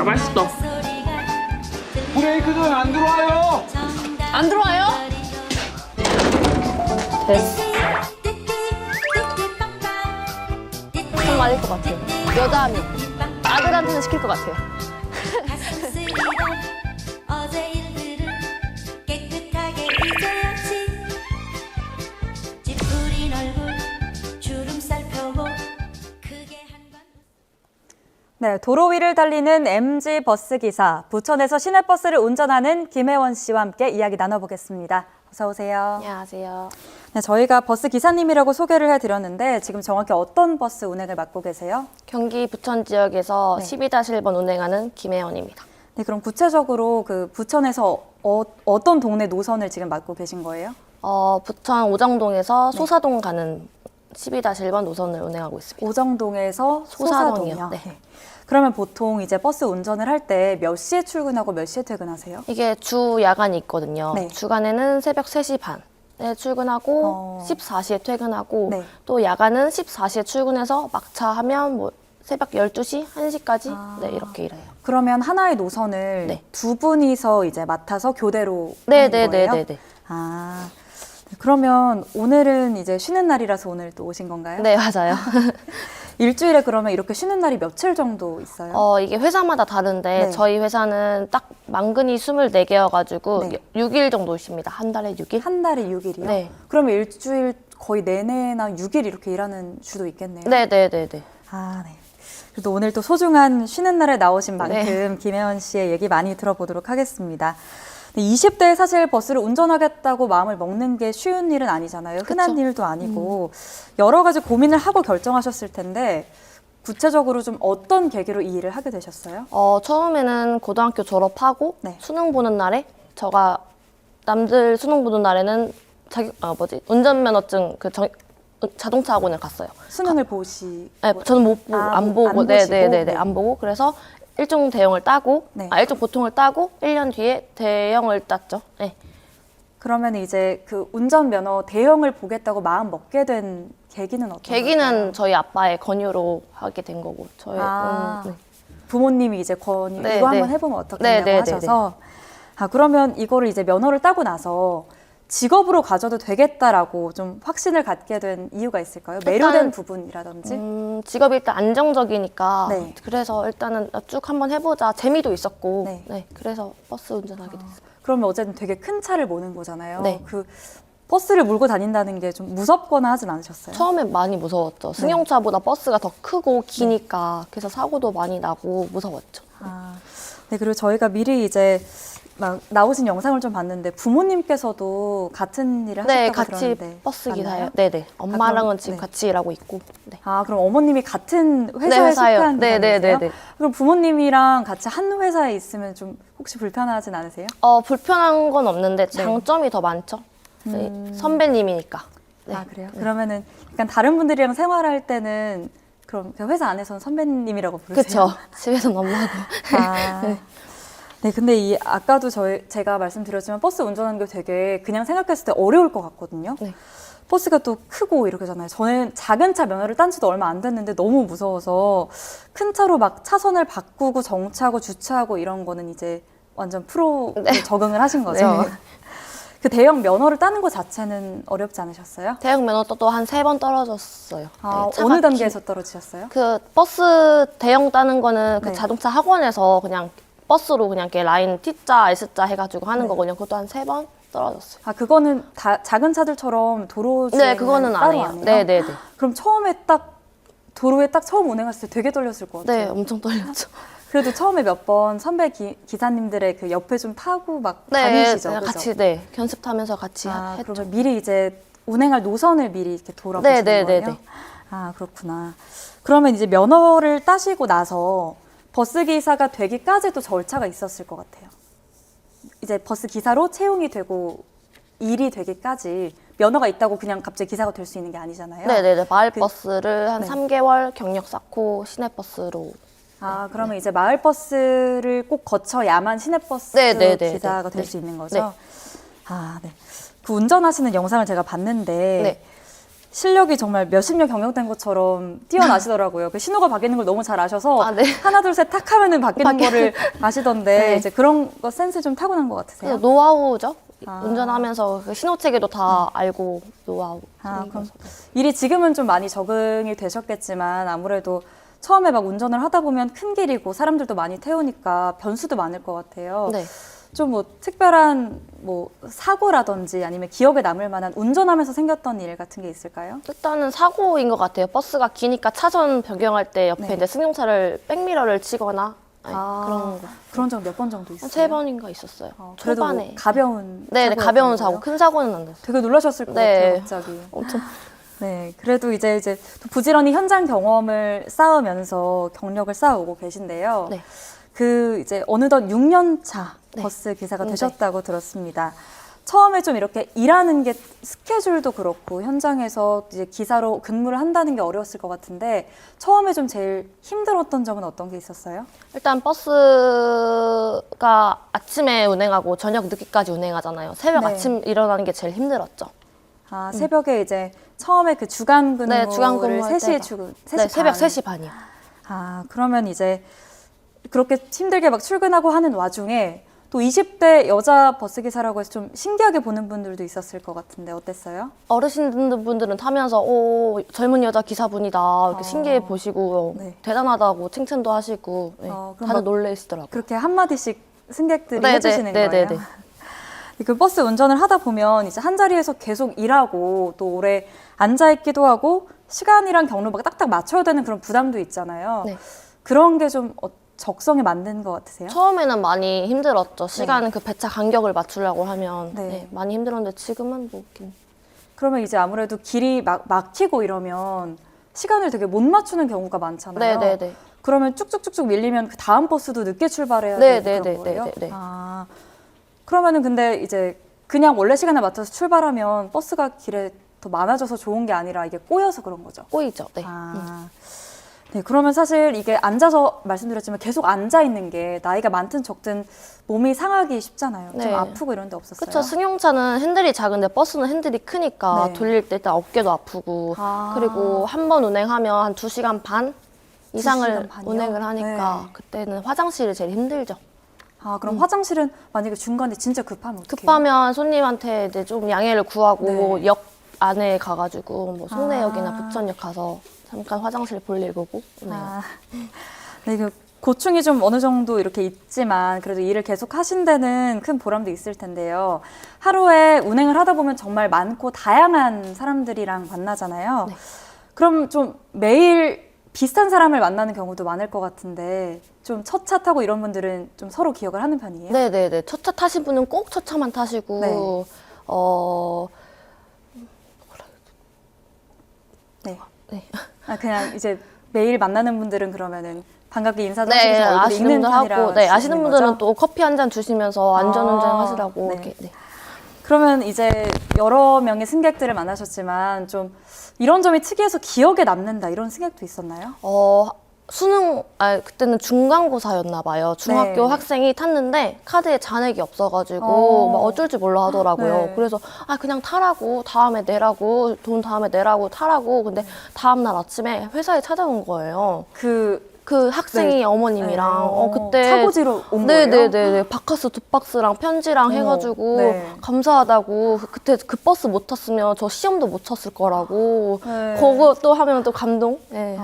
맛있어. 브레이크는 안 들어와요. 안 들어와요? 됐어. 참 맞을 것 같아요. 여자하면 아들한테는 시킬 것 같아요. 어제 일들은 깨끗하게 잊어야지. 찌푸린 얼굴 주름살 펴고 크게 한번. 네, 도로 위를 달리는 MG 버스 기사, 부천에서 시내버스를 운전하는 김혜원 씨와 함께 이야기 나눠보겠습니다. 어서 오세요. 안녕하세요. 네, 저희가 버스 기사님이라고 소개를 해드렸는데 지금 정확히 어떤 버스 운행을 맡고 계세요? 경기 부천 지역에서 네. 12-1번 운행하는 김혜원입니다. 네, 그럼 구체적으로 그 부천에서 어떤 동네 노선을 지금 맡고 계신 거예요? 부천 오정동에서 소사동 가는 12-1번 노선을 운행하고 있습니다. 오정동에서 소사동이요. 소사동이요. 네. 그러면 보통 이제 버스 운전을 할 때 몇 시에 출근하고 몇 시에 퇴근하세요? 이게 주 야간이 있거든요. 네. 주간에는 새벽 3시 반에 출근하고 14시에 퇴근하고 네. 또 야간은 14시에 출근해서 막차 하면 뭐 새벽 12시, 1시까지 네, 이렇게 일해요. 그러면 하나의 노선을 네. 두 분이서 이제 맡아서 교대로 하는 거예요? 네네네네. 아, 그러면 오늘은 이제 쉬는 날이라서 오늘 또 오신 건가요? 네, 맞아요. 일주일에 그러면 이렇게 쉬는 날이 며칠 정도 있어요? 이게 회사마다 다른데 네. 저희 회사는 딱 만근이 24개여가지고 네. 6일 정도 쉽니다. 한 달에 6일? 한 달에 6일이요? 네. 그러면 일주일 거의 내내나 6일 이렇게 일하는 주도 있겠네요? 네네네네. 아, 네. 그래도 오늘 또 소중한 쉬는 날에 나오신 만큼 네. 김혜원 씨의 얘기 많이 들어보도록 하겠습니다. 20대에 사실 버스를 운전하겠다고 마음을 먹는 게 쉬운 일은 아니잖아요. 흔한 그쵸. 일도 아니고 여러 가지 고민을 하고 결정하셨을 텐데 구체적으로 좀 어떤 계기로 이 일을 하게 되셨어요? 처음에는 고등학교 졸업하고 네. 수능 보는 날에 저가 남들 수능 보는 날에는 운전면허증 자동차 학원을 갔어요. 수능을 보시. 네, 저는 못 보고 아, 안 안 보고 보시고? 네네네 네. 안 보고 그래서 일종 대형을 따고 네. 일종 보통을 따고 1년 뒤에 대형을 땄죠. 네. 그러면 이제 그 운전면허 대형을 보겠다고 마음 먹게 된 계기는 어떤 계기는 걸까요? 저희 아빠의 권유로 하게 된 거고 저희 네. 부모님이 이제 권유 네, 이거 네. 한번 해보면 어떻겠냐고 네, 네, 하셔서 그러면 이거를 이제 면허를 따고 나서 직업으로 가져도 되겠다라고 좀 확신을 갖게 된 이유가 있을까요? 매료된 부분이라든지. 직업이 일단 안정적이니까 네. 그래서 일단은 쭉 한번 해보자 재미도 있었고 네. 네. 그래서 버스 운전하게 됐어요. 그러면 어쨌든 되게 큰 차를 모는 거잖아요. 네. 그 버스를 몰고 다닌다는 게 좀 무섭거나 하진 않으셨어요? 처음엔 많이 무서웠죠. 승용차보다 버스가 더 크고 기니까 그래서 사고도 많이 나고 무서웠죠. 네, 그리고 저희가 미리 이제 막 나오신 영상을 좀 봤는데 부모님께서도 같은 일을 네, 하셨다고 같이 들었는데 버스 맞나요? 기사예요. 네네. 엄마랑은 그럼, 지금 네. 같이 일하고 있고. 네. 그럼 어머님이 같은 네, 회사에 회사예요. 속한 네, 네, 분이세요? 네, 네. 그럼 부모님이랑 같이 한 회사에 있으면 좀 혹시 불편하진 않으세요? 불편한 건 없는데 장점이 더 많죠. 네, 선배님이니까. 네. 그래요? 그러면은 약간 다른 분들이랑 생활할 때는 그럼 그 회사 안에서는 선배님이라고 부르세요? 그쵸. 집에서는 엄마고. 네, 근데 아까도 제가 말씀드렸지만 버스 운전하는 게 되게 그냥 생각했을 때 어려울 것 같거든요. 네. 버스가 또 크고 이렇게잖아요. 저는 작은 차 면허를 딴 지도 얼마 안 됐는데 너무 무서워서 큰 차로 막 차선을 바꾸고 정차하고 주차하고 이런 거는 이제 완전 프로 적응을 하신 거죠. 네. 그 대형 면허를 따는 것 자체는 어렵지 않으셨어요? 대형 면허 또 한 3번 떨어졌어요. 네, 차가 어느 단계에서 떨어지셨어요? 그 버스 대형 따는 거는 그 네. 자동차 학원에서 그냥 버스로 그냥 이렇게 라인 T자, S자 해가지고 하는 거거든요. 그것도 한 3번 떨어졌어요. 그거는 작은 차들처럼 도로 주행 네, 그거는 안 따로 해요. 안 해요? 네네네. 그럼 처음에 딱 도로에 딱 처음 운행했을 때 되게 떨렸을 것 같아요. 네, 엄청 떨렸죠. 그래도 처음에 몇 번 선배 기사님들의 그 옆에 좀 타고 막 네, 다니시죠? 네, 그죠? 같이 견습 타면서 같이 했죠. 그러면 미리 이제 운행할 노선을 미리 이렇게 돌아보시는 네, 네, 거예요? 네, 네. 그렇구나. 그러면 이제 면허를 따시고 나서 버스 기사가 되기까지도 절차가 있었을 것 같아요. 이제 버스 기사로 채용이 되고 일이 되기까지 면허가 있다고 그냥 갑자기 기사가 될 수 있는 게 아니잖아요. 네네네. 마을버스를 한 네. 3개월 경력 쌓고 시내버스로. 그러면 이제 마을버스를 꼭 거쳐야만 시내버스 네, 네, 네, 기사가 네, 될 네. 수 있는 거죠? 네. 네. 그 운전하시는 영상을 제가 봤는데 네. 실력이 정말 몇십 년 경력된 것처럼 뛰어나시더라고요. 그 신호가 바뀌는 걸 너무 잘 아셔서 아, 네. 하나 둘 셋 탁 하면은 바뀌는 거를 아시던데 네. 이제 그런 거 센스 좀 타고난 것 같으세요? 그래서 노하우죠. 아. 운전하면서 그 신호 체계도 다 알고 노하우. 아, 생긴 그럼 거죠. 일이 지금은 좀 많이 적응이 되셨겠지만 아무래도 처음에 막 운전을 하다 보면 큰 길이고 사람들도 많이 태우니까 변수도 많을 것 같아요. 네. 좀 뭐 특별한 뭐 사고라든지 아니면 기억에 남을 만한 운전하면서 생겼던 일 같은 게 있을까요? 일단은 사고인 것 같아요. 버스가 기니까 차선 변경할 때 옆에 네. 이제 승용차를 백미러를 치거나 네, 그런 거. 그런 적 몇 번 정도 있어요? 한 3번인가 있었어요. 그래도 뭐 초반에. 가벼운 네, 네, 가벼운 사고. 사고였던 거예요? 큰 사고는 안 됐어요. 되게 놀라셨을 것 네. 같아요, 갑자기. 엄청. 네, 그래도 이제 또 부지런히 현장 경험을 쌓으면서 경력을 쌓아오고 계신데요. 네. 그 이제 어느덧 6년 차 네. 버스 기사가 네. 되셨다고 들었습니다. 처음에 좀 이렇게 일하는 게 스케줄도 그렇고 현장에서 이제 기사로 근무를 한다는 게 어려웠을 것 같은데 처음에 좀 제일 힘들었던 점은 어떤 게 있었어요? 일단 버스가 아침에 운행하고 저녁 늦게까지 운행하잖아요. 새벽 네. 아침 일어나는 게 제일 힘들었죠. 아, 새벽에 이제 처음에 그 주간 근무를 네, 주간 근무할 3시에 때가. 출근, 3시 네, 새벽 반. 3시 반이요. 아, 그러면 이제 그렇게 힘들게 막 출근하고 하는 와중에 또 20대 여자 버스기사라고 해서 좀 신기하게 보는 분들도 있었을 것 같은데 어땠어요? 어르신분들은 타면서 오 젊은 여자 기사분이다 이렇게 신기해 보시고 네. 대단하다고 칭찬도 하시고 네, 그럼 다들 막 놀라시더라고요. 그렇게 한마디씩 승객들이 네, 해주시는 네, 거예요? 네, 네. 그 버스 운전을 하다 보면 이제 한 자리에서 계속 일하고 또 오래 앉아있기도 하고 시간이랑 경로 막 딱딱 맞춰야 되는 그런 부담도 있잖아요. 네. 그런 게 좀 적성에 맞는 것 같으세요? 처음에는 많이 힘들었죠. 시간 그 배차 간격을 맞추려고 하면 네. 네, 많이 힘들었는데 지금은 뭐 그러면 이제 아무래도 길이 막히고 이러면 시간을 되게 못 맞추는 경우가 많잖아요. 네네네. 그러면 쭉쭉쭉쭉 밀리면 그 다음 버스도 늦게 출발해야 네, 되고 네, 그런 거예요? 네, 네, 네. 아, 그러면은 근데 이제 그냥 원래 시간에 맞춰서 출발하면 버스가 길에 더 많아져서 좋은 게 아니라 이게 꼬여서 그런 거죠? 꼬이죠. 네. 네, 그러면 사실 이게 앉아서 말씀드렸지만 계속 앉아 있는 게 나이가 많든 적든 몸이 상하기 쉽잖아요. 좀 네. 아프고 이런 데 없었어요? 그렇죠. 승용차는 핸들이 작은데 버스는 핸들이 크니까 네. 돌릴 때 일단 어깨도 아프고 아. 그리고 한 번 운행하면 한 2시간 반 이상을 2시간 반이요? 운행을 하니까 네. 그때는 화장실이 제일 힘들죠. 아, 그럼 화장실은 만약에 중간에 진짜 급하면 어떡해요? 급하면 손님한테 이제 좀 양해를 구하고 네. 역 안에 가가지고 뭐 송내역이나 아. 부천역 가서 잠깐 화장실 볼일 보고 네. 아, 네, 그 고충이 좀 어느 정도 이렇게 있지만 그래도 일을 계속 하신 데는 큰 보람도 있을 텐데요. 하루에 운행을 하다 보면 정말 많고 다양한 사람들이랑 만나잖아요. 네. 그럼 좀 매일 비슷한 사람을 만나는 경우도 많을 것 같은데 좀 첫 차 타고 이런 분들은 좀 서로 기억을 하는 편이에요? 네네네. 첫 차 타신 분은 꼭 첫 차만 타시고 네. 네. 네. 아, 그냥 이제 매일 만나는 분들은 그러면은 반갑게 인사도 네, 하시면서 얼굴이 아시는 익는 분들 편이라 하고, 네, 아시는 분들은 거죠? 또 커피 한 잔 주시면서 안전운전 하시라고 네. 이렇게. 네. 그러면 이제 여러 명의 승객들을 만나셨지만 좀 이런 점이 특이해서 기억에 남는다 이런 승객도 있었나요? 그때는 중간고사였나 봐요. 중학교 네. 학생이 탔는데 카드에 잔액이 없어가지고 막 어쩔 줄 몰라 하더라고요. 네. 그래서 그냥 타라고 다음에 내라고 돈 다음에 내라고 타라고. 근데 다음날 아침에 회사에 찾아온 거예요. 그 학생이 네. 어머님이랑 네. 그때 차고지로 온 거예요? 네네네 바카스 2박스랑 편지랑 어머, 해가지고 네. 감사하다고 그때 그 버스 못 탔으면 저 시험도 못 쳤을 거라고 네. 그거 또 하면 또 감동. 네.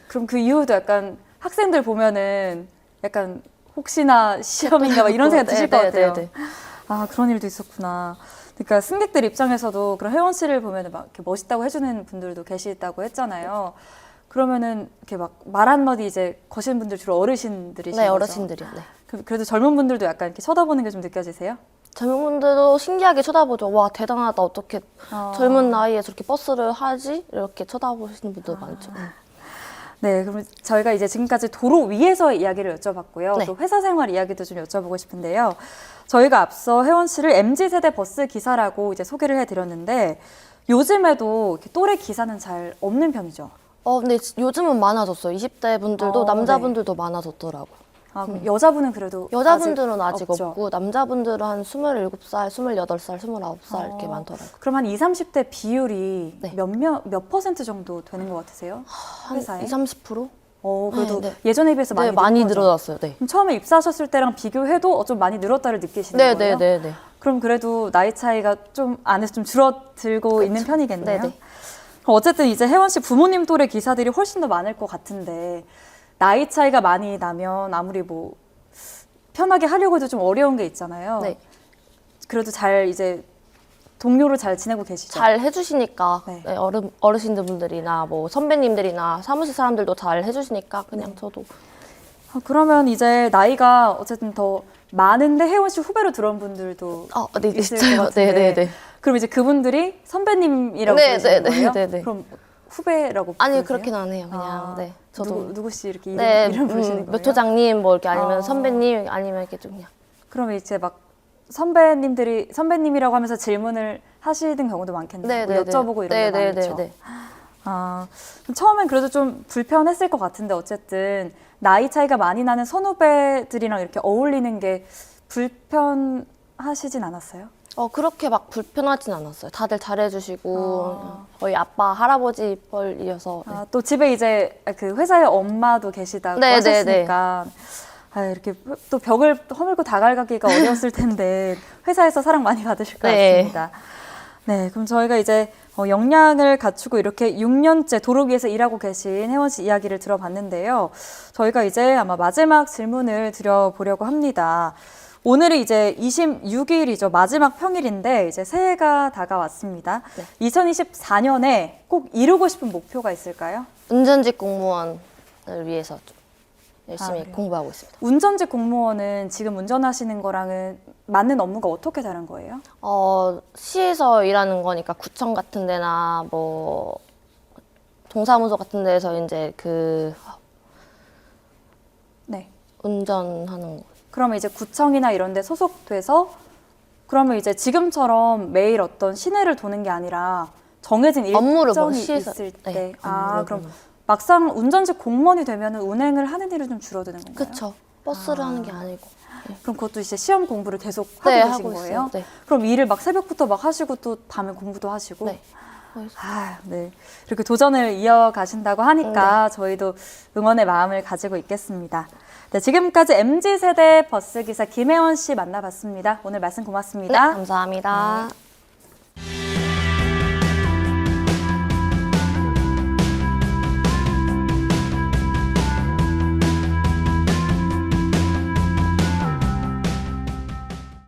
그럼 그 이후도 약간 학생들 보면은 약간 혹시나 시험인가 막 이런 생각 드실 것 같아요. 네네네. 아, 그런 일도 있었구나. 그러니까 승객들 입장에서도 그런 혜원 씨를 보면은 막 이렇게 멋있다고 해주는 분들도 계시다고 했잖아요. 그러면은 이렇게 막 말 한마디 이제 거시는 분들 주로 어르신들이신 네 거죠? 어르신들이요. 네. 그래도 젊은 분들도 약간 이렇게 쳐다보는 게 좀 느껴지세요? 젊은 분들도 신기하게 쳐다보죠. 와 대단하다. 어떻게 젊은 나이에 저렇게 버스를 하지? 이렇게 쳐다보시는 분들 많죠. 네, 그럼 저희가 이제 지금까지 도로 위에서 이야기를 여쭤봤고요. 네. 또 회사 생활 이야기도 좀 여쭤보고 싶은데요. 저희가 앞서 혜원 씨를 MZ세대 버스 기사라고 이제 소개를 해드렸는데 요즘에도 이렇게 또래 기사는 잘 없는 편이죠. 근데 요즘은 많아졌어요. 20대 분들도 남자분들도 많아졌더라고요. 아, 그럼 여자분은 그래도 여자분들은 아직 없죠? 없고 남자분들은 한 27살, 28살, 29살 이렇게 많더라고요. 그럼 한 20, 30대 비율이 네. 몇 퍼센트 정도 되는 것 같으세요? 한 회사에? 20, 30%? 그래도 네, 네. 예전에 비해서 많이 네, 많이 늘은 거죠? 늘어났어요. 네. 그럼 처음에 입사하셨을 때랑 비교해도 좀 많이 늘었다를 느끼시는 네, 거예요? 네, 네, 네. 그럼 그래도 나이 차이가 좀 안에서 좀 줄어들고 있는 편이겠네요. 네네. 그럼 어쨌든 이제 혜원 씨 부모님 또래 기사들이 훨씬 더 많을 것 같은데 나이 차이가 많이 나면 아무리 뭐 편하게 하려고 해도 좀 어려운 게 있잖아요. 네. 그래도 잘 이제 동료로 잘 지내고 계시죠? 잘 해주시니까 네. 네, 어르신들분들이나 뭐 선배님들이나 사무실 사람들도 잘 해주시니까 그냥 네. 저도 그러면 이제 나이가 어쨌든 더 많은데 혜원 씨 후배로 들어온 분들도 네, 있을 있어요. 것 같은데 네, 네, 네. 그럼 이제 그분들이 선배님이라고 네, 부르시는 네, 네, 거예요? 네, 네. 그럼 후배라고 아니 부르세요? 그렇게는 안 해요. 그냥 아, 네, 저도 누구 씨 이렇게 네, 이름 부르시는 거예요? 몇 호장님 뭐 이렇게 아니면 아. 선배님 아니면 이렇게 좀 그냥 그러면 이제 막 선배님이라고 하면서 질문을 하시는 경우도 많겠네요. 네, 뭐 네, 네. 여쭤보고 이런 네, 게 네, 많죠. 네, 네. 그럼 처음엔 그래도 좀 불편했을 것 같은데 어쨌든 나이 차이가 많이 나는 선후배들이랑 이렇게 어울리는 게 불편하시진 않았어요? 그렇게 막 불편하진 않았어요. 다들 잘해주시고 아. 거의 아빠 할아버지 뻘이어서 네. 또 집에 이제 그 회사에 엄마도 계시다고 네, 하셨으니까 이렇게 또 벽을 허물고 다가가기가 어려웠을 텐데 회사에서 사랑 많이 받으실 것 네. 같습니다. 네, 그럼 저희가 이제 역량을 갖추고 이렇게 6년째 도로위에서 일하고 계신 혜원 씨 이야기를 들어봤는데요. 저희가 이제 아마 마지막 질문을 드려보려고 합니다. 오늘이 이제 26일이죠. 마지막 평일인데 이제 새해가 다가왔습니다. 네. 2024년에 꼭 이루고 싶은 목표가 있을까요? 운전직 공무원을 위해서 좀 열심히 그래요? 공부하고 있습니다. 운전직 공무원은 지금 운전하시는 거랑은 맞는 업무가 어떻게 다른 거예요? 시에서 일하는 거니까 구청 같은 데나 뭐 동사무소 같은 데서 이제 네. 운전하는 거. 그러면 이제 구청이나 이런 데 소속돼서 그러면 이제 지금처럼 매일 어떤 시내를 도는 게 아니라 정해진 업무를 일정이 시에서 있을 때 네, 업무를 그럼 보면. 막상 운전직 공무원이 되면 운행을 하는 일은 좀 줄어드는 건가요? 그쵸. 버스를 하는 게 아니고. 그럼 그것도 이제 시험 공부를 계속 하고 네, 계신 하고 거예요? 있어요. 네. 그럼 일을 막 새벽부터 막 하시고 또 밤에 공부도 하시고 네. 네. 이렇게 도전을 이어가신다고 하니까 저희도 응원의 마음을 가지고 있겠습니다. 네, 지금까지 MZ세대 버스기사 김혜원 씨 만나봤습니다. 오늘 말씀 네, 고맙습니다. 감사합니다.